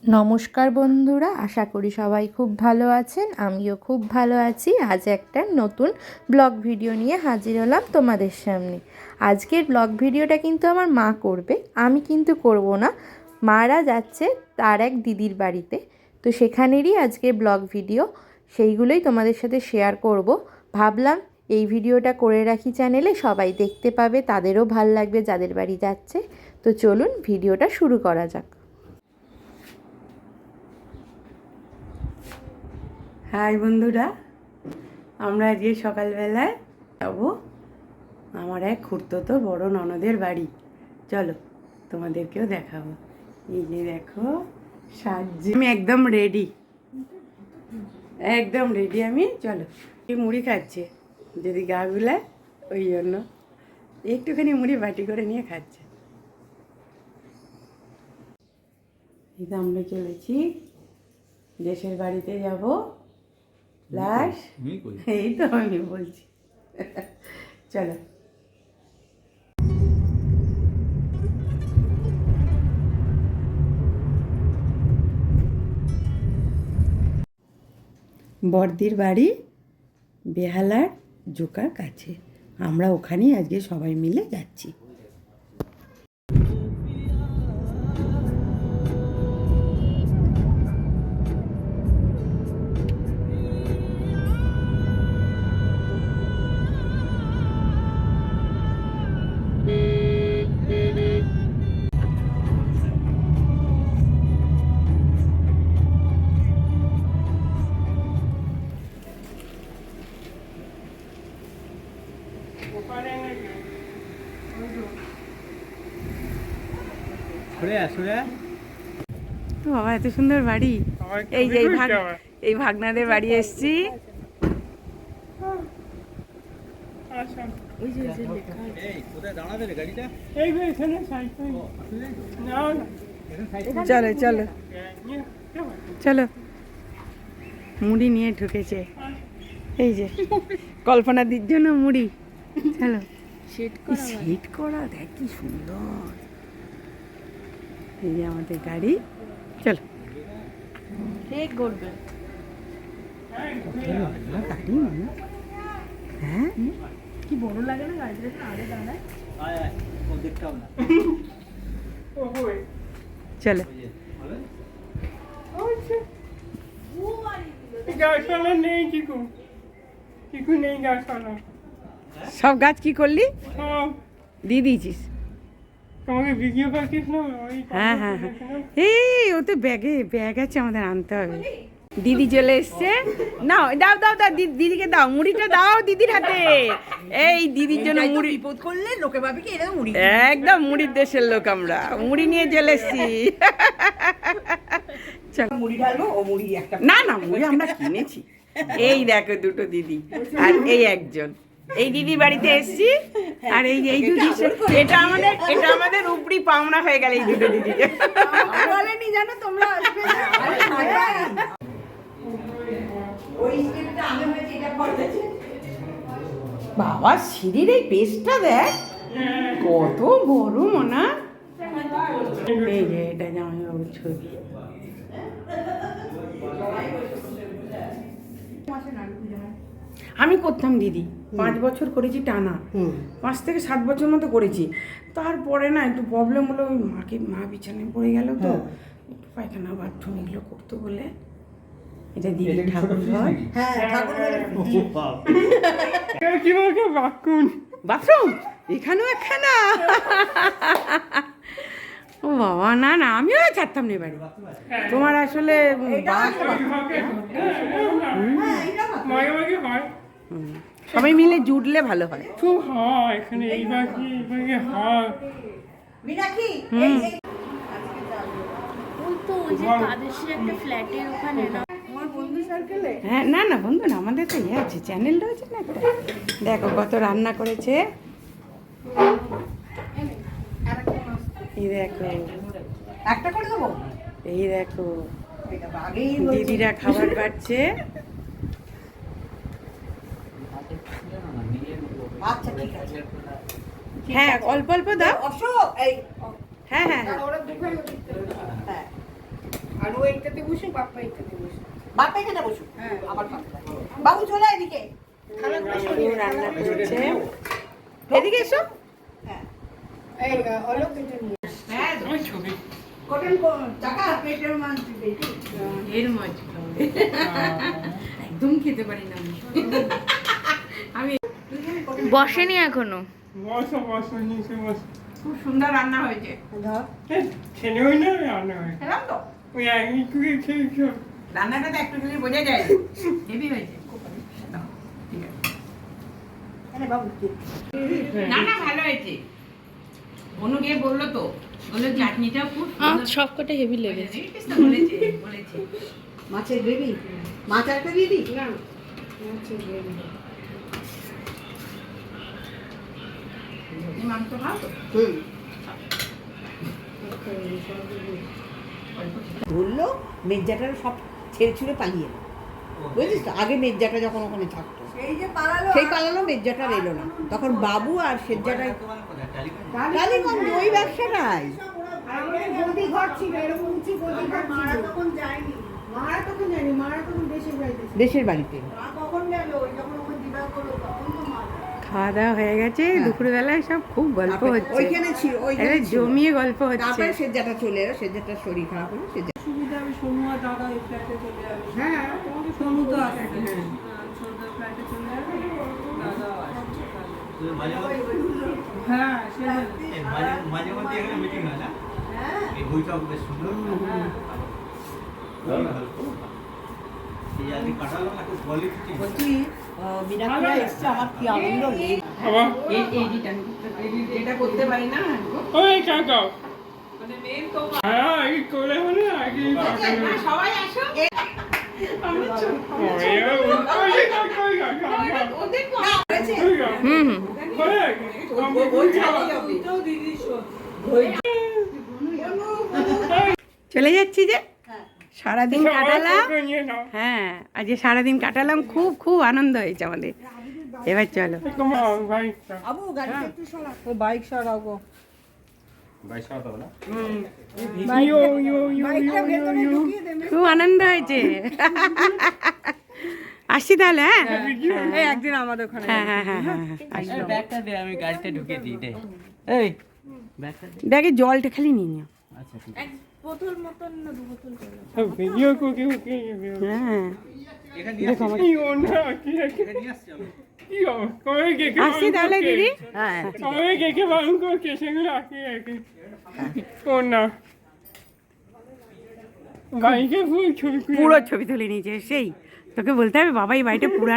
নমস্কার বন্ধুরা, আশা করি সবাই খুব ভালো আছেন। আমিও খুব ভালো আছি। আজ একটা নতুন ব্লগ ভিডিও নিয়ে হাজির হলাম তোমাদের সামনে। আজকের ব্লগ ভিডিওটা কিন্তু আমার মা করবে, আমি কিন্তু করব না। মারা যাচ্ছে তার এক দিদির বাড়িতে, তো সেখানেরই আজকের ব্লগ ভিডিও, সেইগুলোই তোমাদের সাথে শেয়ার করব। ভাবলাম এই ভিডিওটা করে রাখি চ্যানেলে, সবাই দেখতে পাবে, তাদেরও ভাল লাগবে যাদের বাড়ি যাচ্ছে। তো চলুন ভিডিওটা শুরু করা যাক। হাই বন্ধুরা, আমরা আজকে সকালবেলায় যাবো আমার এক খুড়তুতো বড় ননদের বাড়ি। চলো তোমাদেরকেও দেখাবো। এই যে দেখো সাজে আমি একদম রেডি, আমি। চলো, এই মুড়ি খাচ্ছে, যদি গা গুলায় ওই জন্য একটুখানি মুড়ি বাটি করে নিয়ে খাচ্ছে। এই তো আমরা চলেছি, দেশের বাড়িতে যাব। লাশ এই তো আমি বলছি। চলো, বড়দির বাড়ি বেহালার জোকার কাছে, আমরা ওখানেই আজকে সবাই মিলে যাচ্ছি। বাবা, এত সুন্দর বাড়ি। এই যে এই ভাগনাদের বাড়ি এসছি। চলো চলো চলো, মুড়ি নিয়ে ঢুকেছে। এই যে কল্পনা দির জন্য মুড়ি। চলো, সেট করা দেখ কি সুন্দর। এই যে আমাদের গাড়ি। চলো, গাড়ি মানে হ্যাঁ, কি বড় লাগে না গাড়িটা, আরে দাঁড়ায়। চলো। সব গাছ কি করলি? দিয়ে দিয়েছিস? হ্যাঁ হ্যাঁ হ্যাঁ, এই ওতে ব্যাগ আছে, আমাদের আনতে হবে। দিদি চলে এসছে। নাও, দাও দাও দাও, দিদিকে দাও, মুড়িটা দাও দিদির হাতে। এই দিদির জন্য মুড়ি, বিপদ করলে লোকে ভাবে কি এরকম মুড়ি, একদম মুড়ির দেশের লোক আমরা, মুড়ি নিয়ে চলে এসছি। মুড়ি ঢালবো, ও মুড়ি একটা না না, মুড়ি আমরা কিনেছি। এই দেখো দুটো দিদি আর এই একজন, এই দিদির বাড়িতে এসছি। আর এই এই দিদি, এটা আমাদের উপরি পাওনা হয়ে গেল এই দুটো দিদিকে। বলেনি জানো তোমরা আসবে না। বাবা, সিঁড়ির এই পেজটা দেখ কত বড় মনা। এই যে এটা জামাইবাবুর ছবি। আমি করতাম দিদি, 5 বছর করেছি টানা, 5 থেকে 7 বছর মতো করেছি। তারপরে না একটু প্রবলেম হলো, ওই মা বিছানায় পড়ে গেল, তো একটু পায়খানা বাথরুম এগুলো করতে বলে এটা দিদি ঠাকুর ঘর। হ্যাঁ, বাথরুম এখানেও একখানা। ও বাবা, না না, আমিও ছাড়তাম না বাড়ি। তোমার আসলে সবাই মিলে জুড়লে ভালো হয়। হ্যাঁ, না না বন্ধু না, আমাদের তো ইয়ে আছে, চ্যানেল রয়েছে না একটা। দেখো কত রান্না করেছে। এই দেখো, একটা করে দেবো। এই দেখো দিদিরা খাবার পাচ্ছে। আচ্ছা ঠিক আছে, হ্যাঁ অল্প অল্প দাও। হ্যাঁ হ্যাঁ হ্যাঁ, আর ও এইটাতে বসে, বাপ্পা এইটাতে বসে। বাপ্পা এখানে বসুক। হ্যাঁ। আবার পাতলা। বাবু চলে আয় এদিকে। থালাগুলো সরিয়ে দে, রান্না থালাগুলো করছে সরিয়ে দে। এদিকে এসো হ্যাঁ। এই, অলোক এটা নিয়ে। হ্যাঁ কটন টাকা প্লেটের মান দিবে। এর মাছ একদম খেতে পারি না আমি বসেনি এখনো। বসো বসো নিচে বসো খুব সুন্দর রান্না হয়েছে ধর। খেলেও না রান্না হয় খেলাম তো ওই একই করে খেয়েছো রান্নাটা তো একটু খেলে বোঝা যায় হেভি হয়েছে দাও, ঠিক আছে। আরে বাবু তুই। না না ভালো হয়েছে অনু গিয়ে বললো তো বললো চাটনিটাও খুব সুন্দর। সব কটা হেভি লেগেছে। দেখেছিস তো? বলেছে বলেছে মাছের গ্রেভি। মাছ আর একটা দিয়ে দিই? না, হচ্ছে গ্রেভি। তুমি মাংস খাও তো হুম। ধরলো মেজ্জাটার সব ছেড়ে ছুড়ে পালিয়ে এলো। বুঝলিস তো? আগে মেজ্জাটা যখন ওখানে থাকতো সেই পালালো, মেজ্জাটা এলো না। তখন বাবু আর সেজ্জাটাই টালিগঞ্জ ওই ব্যবসাটাই। আর আমাদের গদি ঘর ছিল, এরকম উঁচু গদি ঘর ছিল। মারা তখন যায়নি, মারা তখন দেশের বাড়িতে ছিল। দেশের বাড়িতে। মা কখন গেল? ওই যখন ওকে বিবাহ করলো তখন তো মা গেল। খাওয়া দাওয়া হয়ে গেছে দুপুরবেলায় সব খুব গল্প তারপরে হচ্ছে ওইখানে ছিল, ওইখানে একবারে ছিল। জমিয়ে গল্প হচ্ছে তারপরে সেজ্জাটা চলে এলো, সেজ্জাটার শরীর খারাপ হলো, সেজ্জা। সুবিধা হবে, সোনু আর দাদা ওই ফ্ল্যাটে চলে যাবে। হ্যাঁ। তোমাকে সোনু তো আছে, ছোটদের ফ্ল্যাটে চলে যাবে, দাদা আসছে তাহলে। হ্যাঁ, সেজন্য। মাঝে মধ্যে এখানে মিটিং হয় না এই বইটা বেশ সুন্দর এই আগে কাটালাম একটু কোয়ালিটি বলছি মিনাক্ষীরা এসছে, আমার কি আনন্দ নেই। আবার এটা করতে পারি না ওই কাকাও মানে মেন তো হ্যাঁ এই করে হলে আগে না, সবাই আসো দিদির শোন। চলে যাচ্ছি যে সারাদিন কাটালাম হ্যাঁ আজকে সারাদিন কাটালাম খুব খুব আনন্দ হয়েছে আমাদের এবার চলো আবু গাড়িটা একটু সরা। ও বাইক সরাও গো। বাইকটা ভেতরে ঢুকিয়ে দে। খুব আনন্দ হয়েছে আসছি তাহলে হ্যাঁ এই একদিন আমাদের ওখানে। হ্যাঁ হ্যাঁ হ্যাঁ হ্যাঁ আসবো। ব্যাগটা দে আমি গাড়িতে ঢুকিয়ে দিই দে এই ব্যাগটা দে ব্যাগে জলটা খালি নিয়ে নিও আচ্ছা ঠিক হ্যাঁ এখানে দেখো আমার নিয়ে আসছি আমি আসছি তাহলে দিদি হ্যাঁ। বাইকে ফুল ছবি পুরো ছবি তুলে নিয়েছে সেই তোকে বলতে হবে বাবা এই বাড়িটা পুরা